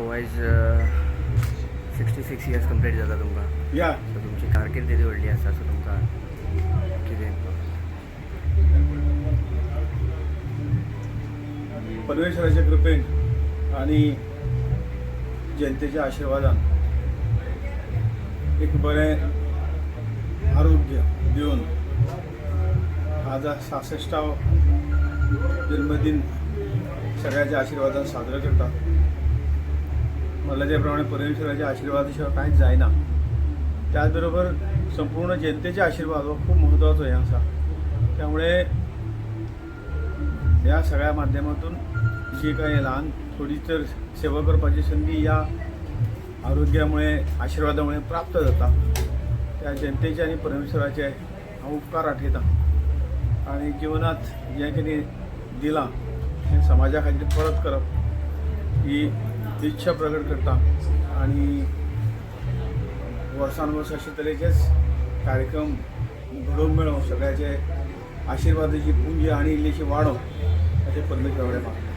आयज 66 years complete जाता तुमकां. या सो तुमची कारकीर्द येदी व्हडली आसा. सो तुमकां कितें परमेश्वराच्या कृपेन आणि जनतेच्या आशिर्वादान एक बरें आरोग्य दिवन आज 66वा जन्मदिन सगळ्याच्या आशिर्वादान साजरो करता. म्हणलं त्या प्रमाणे परमेश्वराच्या आशिर्वादाशिवाय कांयच जायना. त्याचबरोबर संपूर्ण जनतेचे आशीर्वाद हो खूप महत्त्वाचो हे आसा. त्यामुळे या सगळ्या माध्यमातून जी काही लहान थोडी तर सेवा करपाची संधी या आरोग्यामुळे आशीर्वादामुळे प्राप्त जाता. त्या जनतेचे आणि परमेश्वराचे हांव उपकार आठयता आणि जिवनात जें कितें दिलां तें समाजा खातीर परत करप ही इच्छा प्रगट करता. आणि वर्सान वर्स अशे तरेचेच कार्यक्रम घडोवंक मेळों, सगळ्याचे आशिर्वादाची पुंज आणि इल्लीशी वाडो अशें परमेश्वरा कडेन मागता.